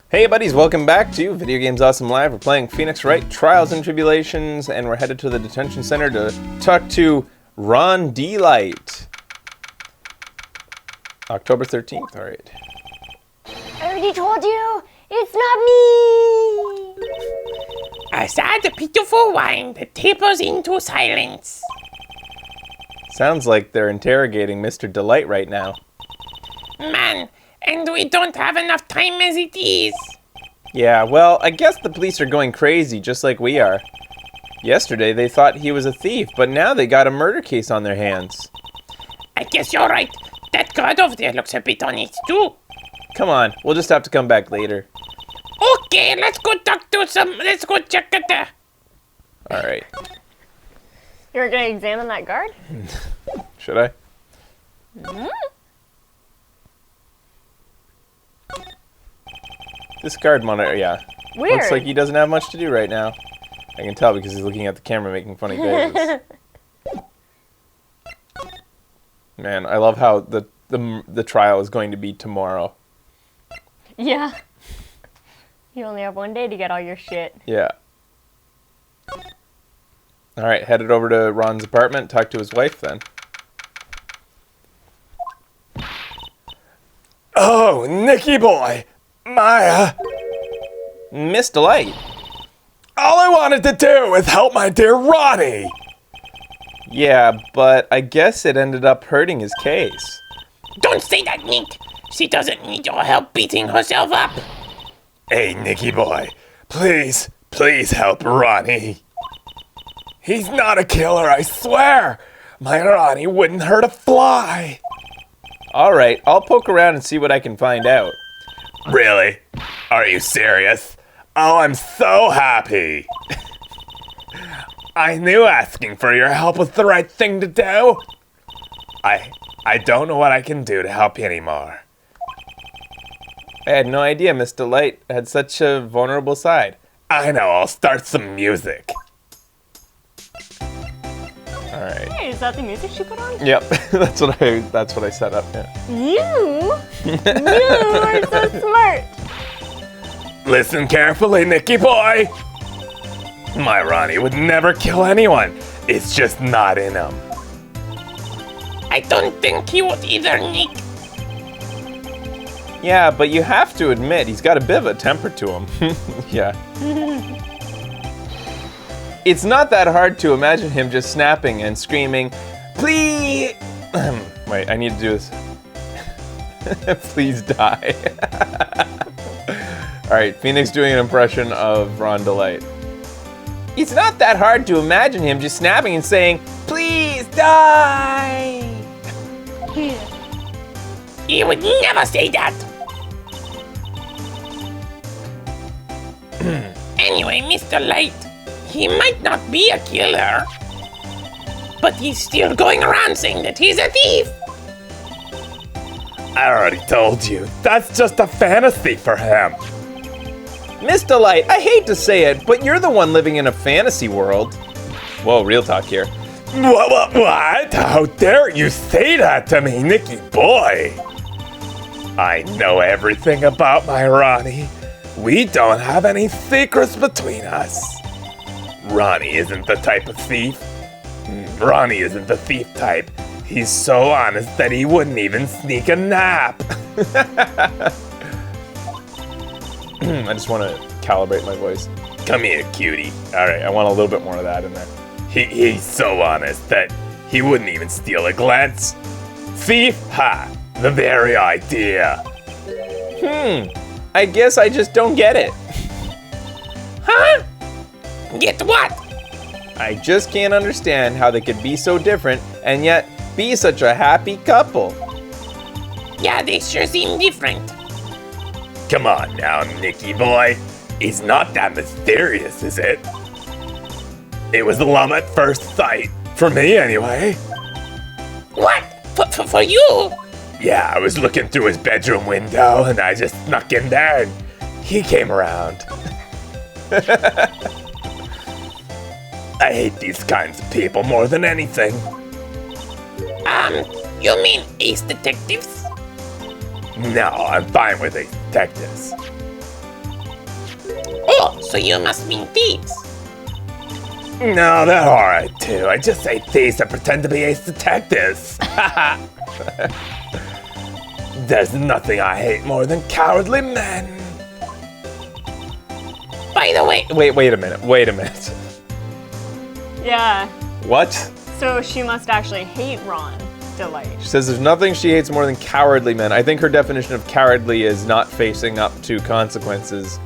Hey buddies, welcome back to Video Games Awesome Live. We're playing Phoenix Wright, Trials and Tribulations, and we're headed to the detention center to talk to DeLite. October 13th, alright. I already told you, it's not me! A sad pitiful whine that tapers into silence. Sounds like they're interrogating Mr. DeLite right now. Man, and we don't have enough time as it is. Yeah, well, I guess the police are going crazy just like we are. Yesterday they thought he was a thief, but now they got a murder case on their hands. I guess you're right. That guard over there looks a bit on it too. Come on, we'll just have to come back later. Okay, let's go let's go check it there. Alright. You're gonna examine that guard? Should I? Mm-hmm. This guard monitor, yeah. Weird. Looks like he doesn't have much to do right now. I can tell because he's looking at the camera making funny faces. Man, I love how the trial is going to be tomorrow. Yeah. You only have one day to get all your shit. Yeah. Alright, headed over to Ron's apartment, talk to his wife then. Oh, Nicky boy! Maya! Miss DeLite. All I wanted to do was help my dear Ronnie! Yeah, but I guess it ended up hurting his case. Don't say that, Nick. She doesn't need your help beating herself up. Hey, Nicky boy, please help Ronnie. He's not a killer, I swear! My Ronnie wouldn't hurt a fly! Alright, I'll poke around and see what I can find out. Really? Are you serious? Oh, I'm so happy! I knew asking for your help was the right thing to do. I don't know what I can do to help you anymore. I had no idea Miss DeLite had such a vulnerable side. I know, I'll start some music. Alright. Hey, is that the music she put on? Yep, that's what I set up, yeah. You are so smart. Listen carefully, Nicky boy. My Ronnie would never kill anyone. It's just not in him. I don't think he would either, Nick. Yeah, but you have to admit, he's got a bit of a temper to him. Yeah. It's not that hard to imagine him just snapping and screaming, "Please!" Wait, I need to do this. Please die. Alright, Phoenix doing an impression of Ron DeLite. It's not that hard to imagine him just snapping and saying, "Please die!" He would never say that. Anyway, Mr. Light, he might not be a killer, but he's still going around saying that he's a thief. I already told you, that's just a fantasy for him. Miss DeLite, I hate to say it, but you're the one living in a fantasy world. Whoa, real talk here. What? How dare you say that to me, Nicky boy? I know everything about my Ronnie. We don't have any secrets between us. Ronnie isn't the type of thief. Ronnie isn't the thief type. He's so honest that he wouldn't even sneak a nap. I just want to calibrate my voice. Come here, cutie. Alright, I want a little bit more of that in there. He's so honest that he wouldn't even steal a glance. Thief? Ha! The very idea. I guess I just don't get it. Huh? Get what? I just can't understand how they could be so different and yet be such a happy couple. Yeah, they sure seem different. Come on now, Nicky boy. It's not that mysterious, is it? It was love at first sight. For me, anyway. What? For you? Yeah, I was looking through his bedroom window and I just snuck in there and he came around. I hate these kinds of people more than anything. You mean ace detectives? No, I'm fine with the detectives. Oh, so you must mean thieves. No, they're alright too. I just say thieves that pretend to be ace detectives. There's nothing I hate more than cowardly men. By the way, Wait a minute. Yeah. What? So she must actually hate Ron, DeLite. She says there's nothing she hates more than cowardly men. I think her definition of cowardly is not facing up to consequences.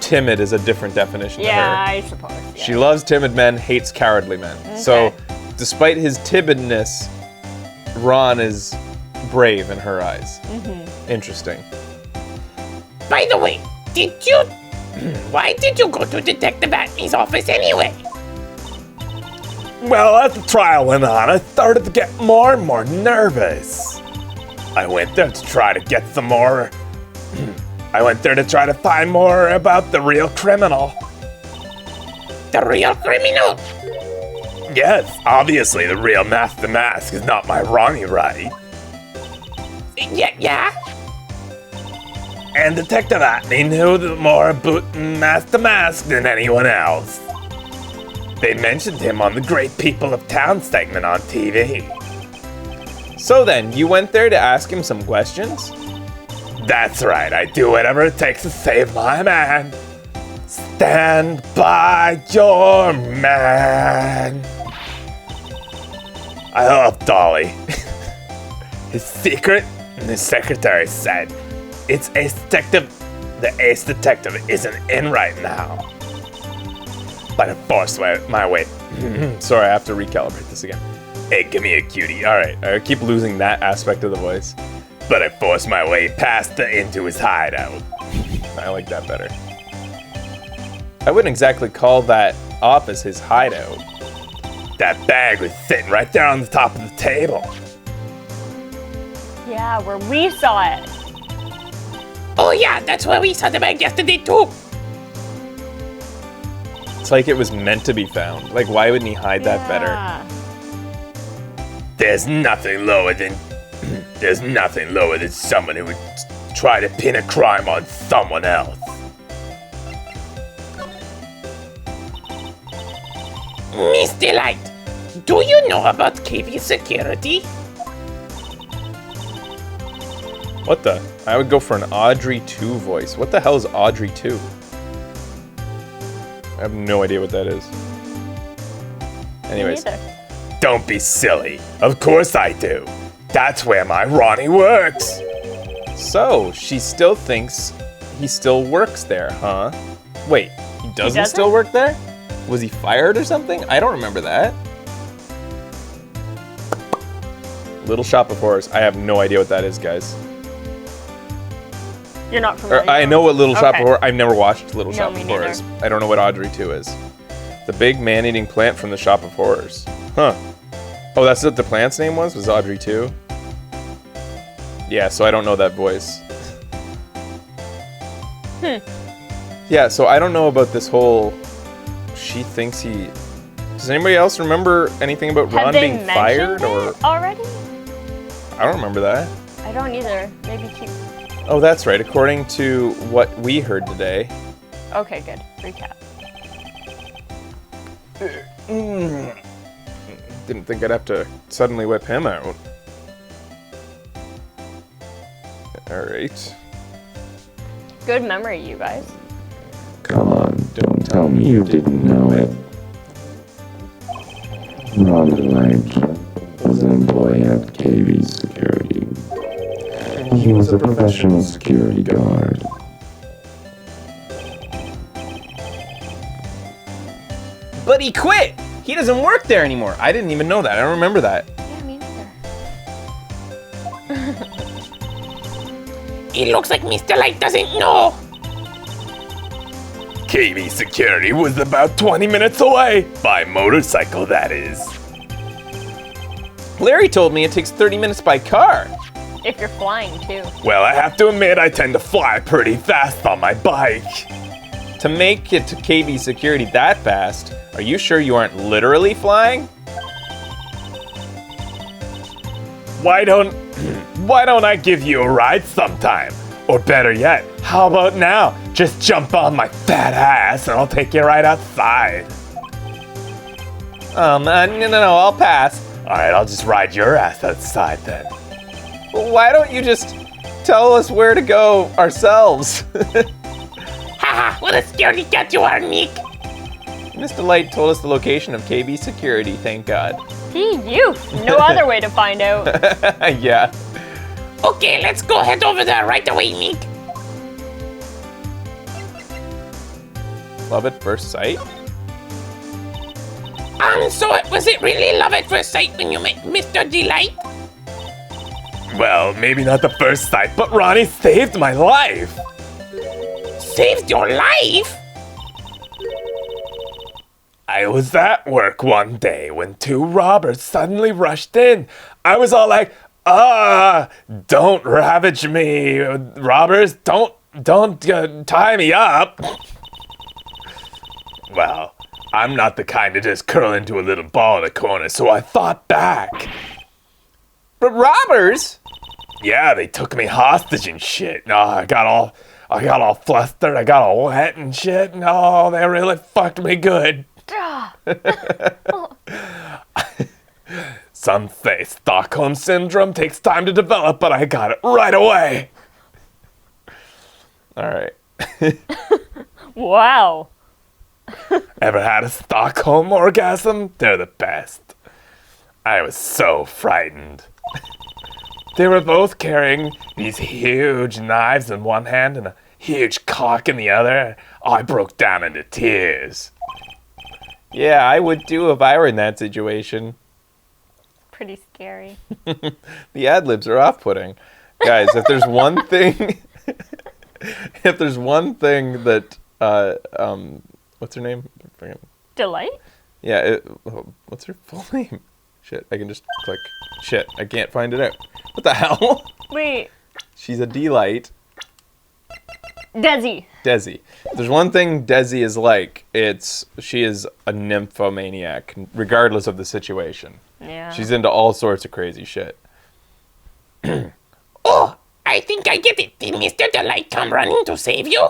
Timid is a different definition to her. Yeah, I suppose. Yeah. She loves timid men, hates cowardly men. So, despite his timidness, Ron is brave in her eyes. Interesting. by the way, why did you go to Detective Atney's office anyway? Well, as the trial went on, I started to get more and more nervous. I went there to try to get some more. I went there to try to find more about the real criminal. The real criminal? Yes, obviously the real Master Mask is not my Ronnie, right? Yeah? And Detective Atney knew more about Master Mask than anyone else. They mentioned him on the Great People of Town segment on TV. So then, you went there to ask him some questions? That's right, I do whatever it takes to save my man. Stand by your man. I love Dolly. His secret, his secretary said, it's Ace Detective. The Ace Detective isn't in right now. But I forced my way. Sorry, I have to recalibrate this again. Hey, give me a cutie. Alright, I keep losing that aspect of the voice. But I forced my way past into his hideout. I like that better. I wouldn't exactly call that office his hideout. That bag was sitting right there on the top of the table. Yeah, where we saw it. Oh yeah, that's where we saw the bag yesterday too. It's like it was meant to be found. Like, why wouldn't he hide that better? Yeah. There's nothing lower than someone who would try to pin a crime on someone else. Miss DeLite, do you know about KV security? What the? I would go for an Audrey 2 voice. What the hell is Audrey 2? I have no idea what that is. Anyways. Me neither. Don't be silly. Of course I do. That's where my Ronnie works. So, she still thinks he still works there, huh? Wait, he doesn't still doesn't? work there? Was he fired or something? I don't remember that. Little Shop of Horrors. I have no idea what that is, guys. You're not familiar. I know what Little Shop of Okay. Horrors. I've never watched Little No, Shop me of neither. Horrors. I don't know what Audrey 2 is. The big man-eating plant from the Shop of Horrors. Huh. Oh, that's what the plant's name was? Was Audrey 2? Yeah, so I don't know that voice. Yeah, so I don't know about this whole... She thinks he... Does anybody else remember anything about Have Ron they being fired? mentioned Or it already? I don't remember that. I don't either. Maybe keep. Oh, that's right. According to what we heard today... Okay, good. Recap. Didn't think I'd have to suddenly whip him out. Alright. Good memory, you guys. Come on, don't tell me you didn't know it. Ron DeLite was an employee at KV Security. He was a professional security guard. But he quit! He doesn't work there anymore. I didn't even know that. I don't remember that. Yeah, me neither. It looks like Miss DeLite doesn't know. KV Security was about 20 minutes away. By motorcycle, that is. Larry told me it takes 30 minutes by car. If you're flying, too. Well, I have to admit I tend to fly pretty fast on my bike. To make it to KV Security that fast, are you sure you aren't literally flying? Why don't I give you a ride sometime? Or better yet, how about now? Just jump on my fat ass and I'll take you right outside. No, I'll pass. Alright, I'll just ride your ass outside then. Why don't you just tell us where to go ourselves? Haha, what a scaredy cat you are, Nick. Miss DeLite told us the location of KB security, thank God. You. No other way to find out. Yeah. Okay, let's go head over there right away, Nick. Love at first sight? So was it really love at first sight when you met Mr. DeLite? Well, maybe not the first sight, but Ronnie saved my life. Saved your life? I was at work one day when two robbers suddenly rushed in. I was all like, don't ravage me, robbers. Don't tie me up. Well, I'm not the kind to just curl into a little ball in a corner, so I fought back. But robbers? Yeah, they took me hostage and shit. No, I got all flustered. I got all wet and shit. No, they really fucked me good. Some say Stockholm Syndrome takes time to develop, but I got it right away. All right. Wow. Ever had a Stockholm orgasm? They're the best. I was so frightened. They were both carrying these huge knives in one hand and a huge cock in the other. I broke down into tears. Yeah, I would too if I were in that situation. Pretty scary. The ad-libs are off-putting. Guys, if there's one thing... if there's one thing that... what's her name? DeLite? Yeah, what's her full name? Shit, I can just click. Shit, I can't find it out. What the hell? Wait. She's a DeLite. Desi. Desi. If there's one thing Desi is like, she is a nymphomaniac, regardless of the situation. Yeah. She's into all sorts of crazy shit. Oh, I think I get it. Did Mr. DeLite come running to save you?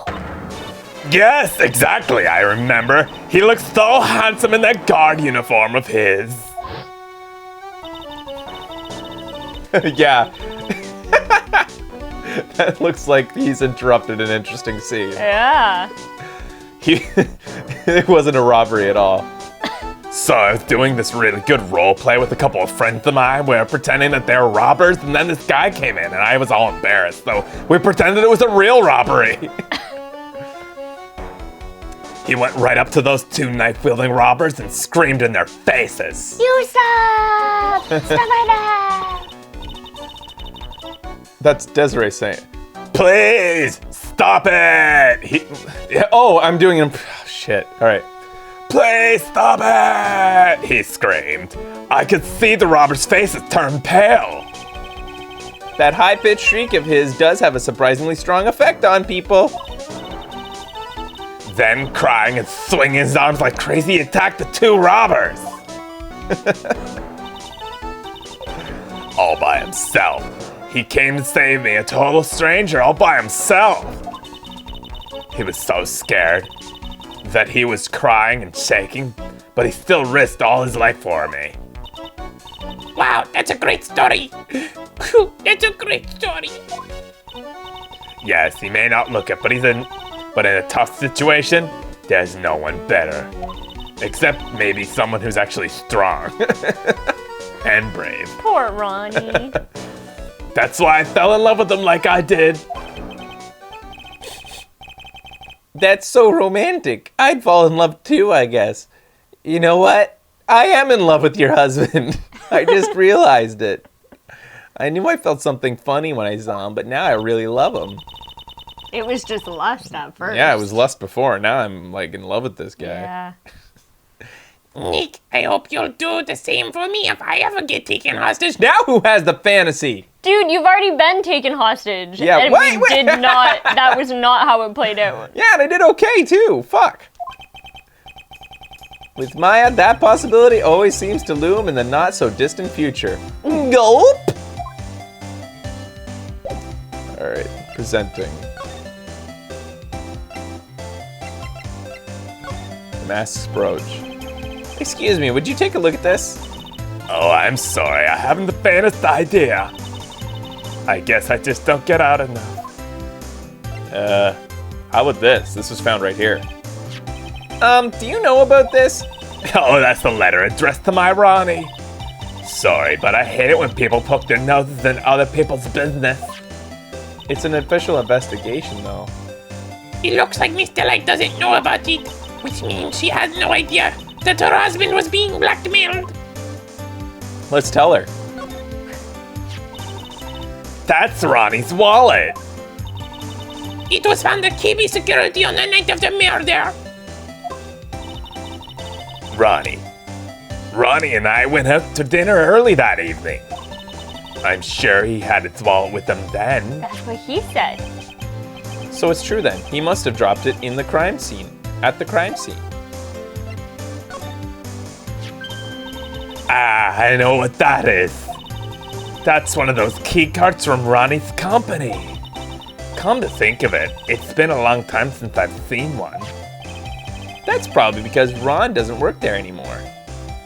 Yes, exactly, I remember. He looks so handsome in that guard uniform of his. Yeah. That looks like he's interrupted an interesting scene. Yeah. It wasn't a robbery at all. So I was doing this really good role play with a couple of friends of mine. We were pretending that they were robbers, and then this guy came in, and I was all embarrassed. So we pretended it was a real robbery. He went right up to those two knife-wielding robbers and screamed in their faces. You suck! Stuff like that! That's Desiree saying. Please, stop it! I'm doing an shit. All right. Please stop it! He screamed. I could see the robbers' faces turn pale. That high-pitched shriek of his does have a surprisingly strong effect on people. Then, crying and swinging his arms like crazy, he attacked the two robbers. All by himself. He came to save me, a total stranger, all by himself. He was so scared that he was crying and shaking, but he still risked all his life for me. Wow, that's a great story. That's a great story. Yes, he may not look it, but in a tough situation, there's no one better. Except maybe someone who's actually strong. And brave. Poor Ronnie. That's why I fell in love with him like I did. That's so romantic. I'd fall in love too, I guess. You know what? I am in love with your husband. I just realized it. I knew I felt something funny when I saw him, but now I really love him. It was just lust at first. Yeah, it was lust before. Now I'm like in love with this guy. Yeah. Nick, I hope you'll do the same for me if I ever get taken hostage. Now who has the fantasy? Dude, you've already been taken hostage. Yeah, and wait. that was not how it played out. Yeah, and I did okay too. Fuck. With Maya, that possibility always seems to loom in the not so distant future. Gulp! Alright. Presenting. The mask's brooch. Excuse me, would you take a look at this? Oh, I'm sorry. I haven't the faintest idea. I guess I just don't get out enough. How about this? This was found right here. Do you know about this? Oh, that's the letter addressed to my Ronnie. Sorry, but I hate it when people poke their noses in other people's business. It's an official investigation, though. It looks like Miss DeLite doesn't know about it, which means she has no idea that her husband was being blackmailed. Let's tell her. That's Ronnie's wallet. It was found at KB security on the night of the murder. Ronnie and I went out to dinner early that evening. I'm sure he had his wallet with him then. That's what he said. So it's true then. He must have dropped it in the crime scene. At the crime scene. Ah, I know what that is. That's one of those key cards from Ronnie's company. Come to think of it, it's been a long time since I've seen one. That's probably because Ron doesn't work there anymore.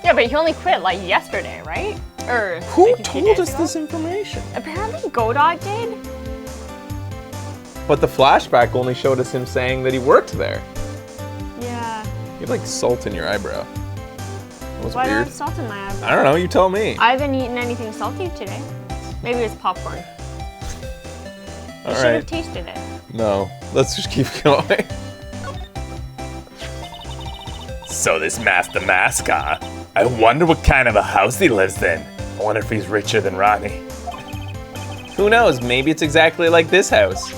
Yeah, but he only quit like yesterday, right? Or Who like a few told days us ago? this information? Apparently Godot did. But the flashback only showed us him saying that he worked there. Yeah. You have like salt in your eyebrow. That was Why do I weird. have salt in my eyebrow? I don't know, you tell me. I haven't eaten anything salty today. Maybe it's popcorn. You should Alright. have tasted it. No, let's just keep going. So this Master Mascot, I wonder what kind of a house he lives in. I wonder if he's richer than Ronnie. Who knows, maybe it's exactly like this house.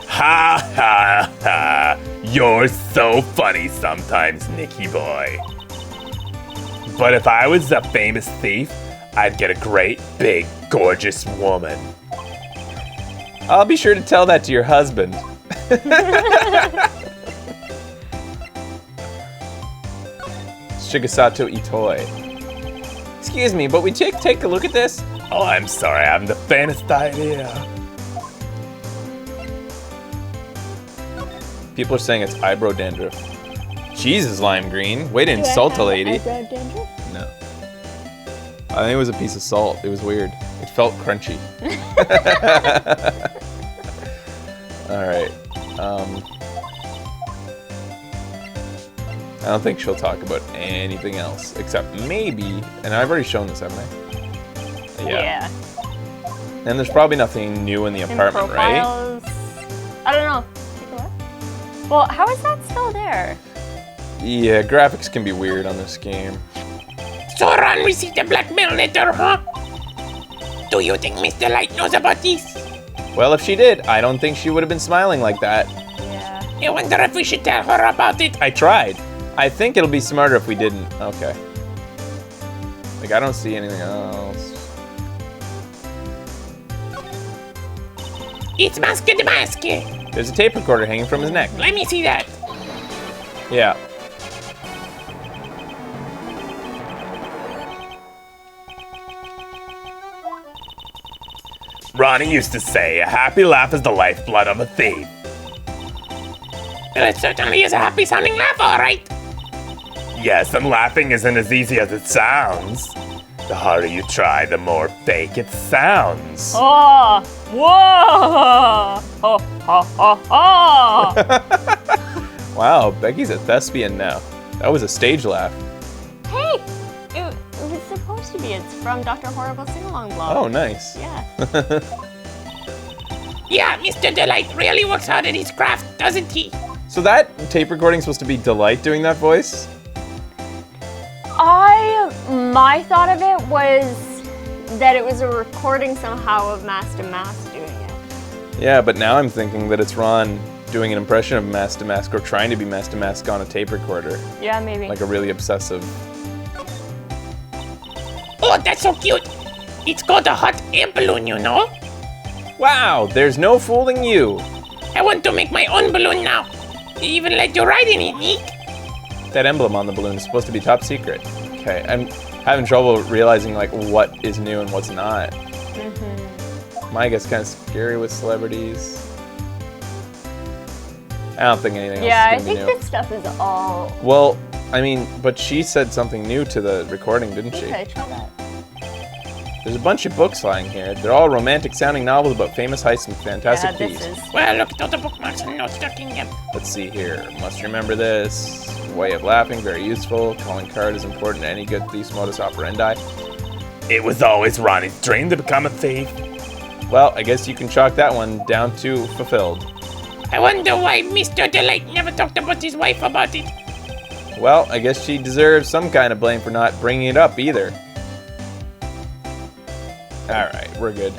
Ha ha ha! You're so funny sometimes, Nicky boy. But if I was a famous thief, I'd get a great, big, gorgeous woman. I'll be sure to tell that to your husband. Shigesato Itoi. Excuse me, but would you take a look at this? Oh, I'm sorry, I haven't the faintest idea. People are saying it's eyebrow dandruff. Jesus, lime green. Way to insult a lady. No. I think it was a piece of salt. It was weird. It felt crunchy. Alright. I don't think she'll talk about anything else. Except maybe, and I've already shown this, haven't I? Yeah. And there's probably nothing new in the And apartment, right? profiles. I don't know. Take a look. Well, how is that still there? Yeah, graphics can be weird on this game. So Ron received a blackmail letter, huh? Do you think Miss DeLite knows about this? Well, if she did, I don't think she would have been smiling like that. Yeah. I wonder if we should tell her about it. I tried. I think it'll be smarter if we didn't. Okay. Like, I don't see anything else. It's Mask the Mask. There's a tape recorder hanging from his neck. Let me see that. Yeah. Ronnie used to say, a happy laugh is the lifeblood of a thief. Well, it certainly is a happy sounding laugh, all right. Yes, and laughing isn't as easy as it sounds. The harder you try, the more fake it sounds. Oh! Whoa! Oh, oh, oh, oh! Wow, Becky's a thespian now. That was a stage laugh. Hey! It was supposed to be. It's from Dr. Horrible Sing-Along Blog. Oh, nice. Yeah. Yeah, Mr. DeLite really works hard at his craft, doesn't he? So that tape recording supposed to be DeLite doing that voice? My thought of it was that it was a recording somehow of Master Mask doing it. Yeah, but now I'm thinking that it's Ron doing an impression of Master Mask or trying to be Master Mask on a tape recorder. Yeah, maybe. Like a really obsessive. Oh, that's so cute. It's called a hot air balloon, you know? Wow, there's no fooling you. I want to make my own balloon now. Even let you ride in it, Nick. That emblem on the balloon is supposed to be top secret. Okay, I'm having trouble realizing like what is new and what's not. My guess kind of scary with celebrities. I don't think anything Yeah, I else is think gonna be new. this stuff is all. Well, I mean, but she said something new to the recording, didn't she? Okay, try that. There's a bunch of books lying here. They're all romantic-sounding novels about famous heists and fantastic Yeah, thieves. this is. Well, look at all the bookmarks and notes ducking them. Let's see here. Must remember this. Way of laughing, very useful. Calling card is important to any good thief's modus operandi. It was always Ronnie's dream to become a thief. Well, I guess you can chalk that one down to fulfilled. I wonder why Mr. DeLite never talked about his wife about it. Well, I guess she deserves some kind of blame for not bringing it up either. Alright, we're good.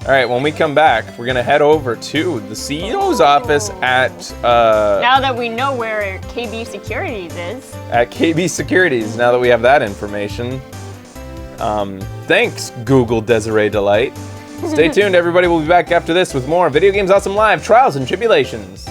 Alright, when we come back, we're gonna head over to the CEO's office at Now that we know where KB Securities is. KB Securities, now that we have that information. Thanks, Google Desiree DeLite. Stay tuned, everybody. We'll be back after this with more Video Games Awesome Live Trials and Tribulations.